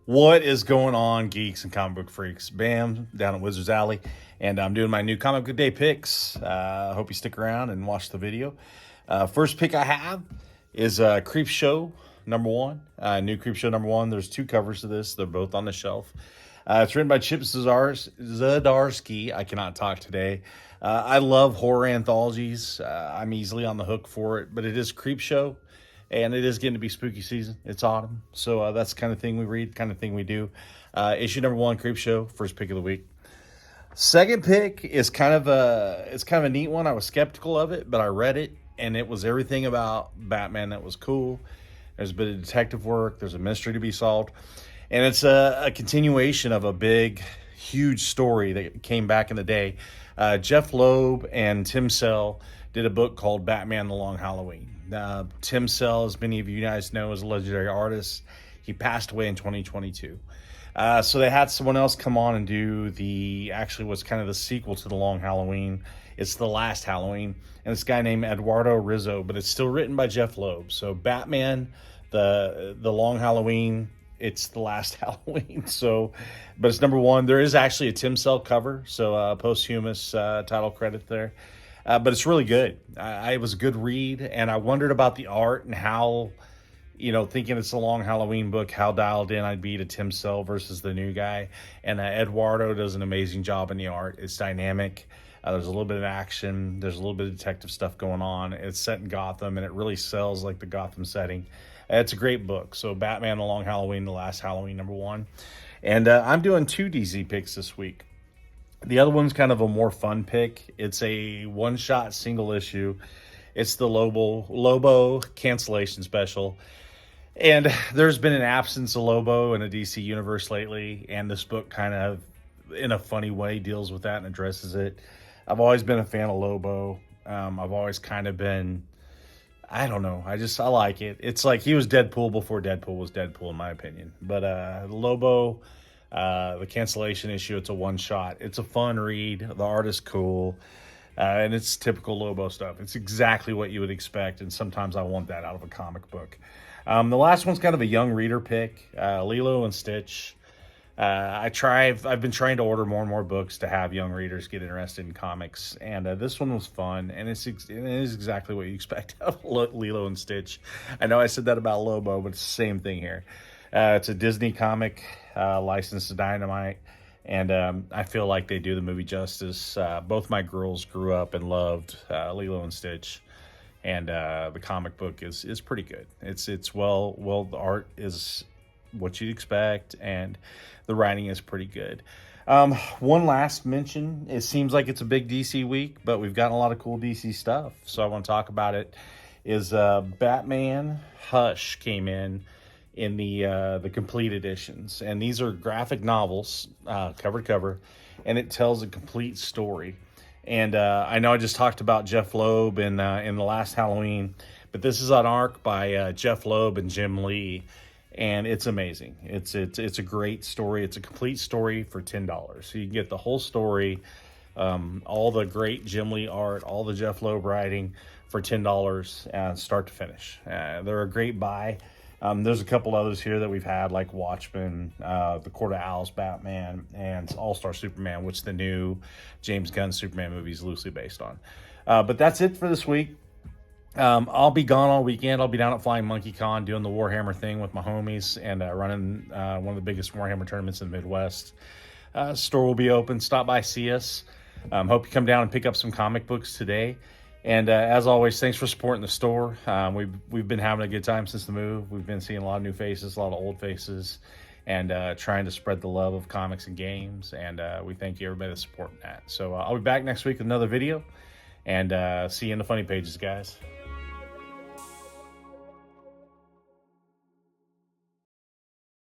What is going on, geeks and comic book freaks? Bam, down at Wizards Alley, and I'm doing my new Comic Book Day picks. I hope you stick around and watch the video. First pick I have is Creep Show #1. New Creep Show #1. There's two covers to this. They're both on the shelf. It's written by Chip Zdarsky. I cannot talk today. I love horror anthologies. I'm easily on the hook for it, but it is Creep Show. And it is getting to be spooky season. It's autumn. So that's the kind of thing we read, kind of thing we do. Issue #1, Creep Show, first pick of the week. Second pick is kind of a neat one. I was skeptical of it, but I read it, and it was everything about Batman that was cool. There's a bit of detective work. There's a mystery to be solved. And it's a continuation of a big, huge story that came back in the day. Jeff Loeb and Tim Sale did a book called Batman: The Long Halloween. Tim Sale, as many of you guys know, is a legendary artist. He passed away in 2022. So they had someone else come on and do actually what's kind of the sequel to The Long Halloween. It's The Last Halloween. And this guy named Eduardo Rizzo, but it's still written by Jeff Loeb. So Batman, the Long Halloween, it's The Last Halloween. So, but it's #1. There is actually a Tim Sale cover. So posthumous title credit there. But it's really good. It was a good read, and I wondered about the art and how, thinking it's a Long Halloween book, how dialed in I'd be to Tim Sale versus the new guy. And Eduardo does an amazing job in the art. It's dynamic. There's a little bit of action. There's a little bit of detective stuff going on. It's set in Gotham, and it really sells like the Gotham setting. It's a great book. So Batman: The Long Halloween, The Last Halloween #1. And I'm doing 2 DZ picks this week. The other one's kind of a more fun pick. It's a one-shot single issue. It's the Lobo cancellation special. And there's been an absence of Lobo in a DC universe lately, and this book kind of, in a funny way, deals with that and addresses it. I've always been a fan of Lobo. I've always kind of been, I don't know, I like it. It's like he was Deadpool before Deadpool was Deadpool, in my opinion. But Lobo... the cancellation issue, it's a one-shot. It's a fun read. The art is cool. And it's typical Lobo stuff. It's exactly what you would expect, and sometimes I want that out of a comic book. The last one's kind of a young reader pick, Lilo and Stitch. I've been trying to order more and more books to have young readers get interested in comics, and this one was fun, and it is exactly what you expect out of Lilo and Stitch. I know I said that about Lobo, but it's the same thing here. It's a Disney comic licensed to Dynamite, and I feel like they do the movie justice. Both my girls grew up and loved Lilo and Stitch, and the comic book is pretty good. It's well, the art is what you'd expect, and the writing is pretty good. One last mention, it seems like it's a big DC week, but we've gotten a lot of cool DC stuff, so I want to talk about it. Is Batman Hush came in the complete editions, and these are graphic novels, cover to cover, and it tells a complete story. And I know I just talked about Jeff Loeb in The Last Halloween, but this is an arc by Jeff Loeb and Jim Lee, and it's amazing. It's a great story. It's a complete story for $10, so you can get the whole story, all the great Jim Lee art, all the Jeff Loeb writing for $10, start to finish. They're a great buy. There's a couple others here that we've had, like Watchmen, The Court of Owls, Batman, and All-Star Superman, which the new James Gunn Superman movie is loosely based on. But that's it for this week. I'll be gone all weekend. I'll be down at Flying Monkey Con doing the Warhammer thing with my homies and running one of the biggest Warhammer tournaments in the Midwest. Store will be open. Stop by, see us. Hope you come down and pick up some comic books today. And as always, thanks for supporting the store. We've been having a good time since the move. We've been seeing a lot of new faces, a lot of old faces, and trying to spread the love of comics and games. And we thank you, everybody, that's supporting that. So I'll be back next week with another video, and see you in the funny pages, guys.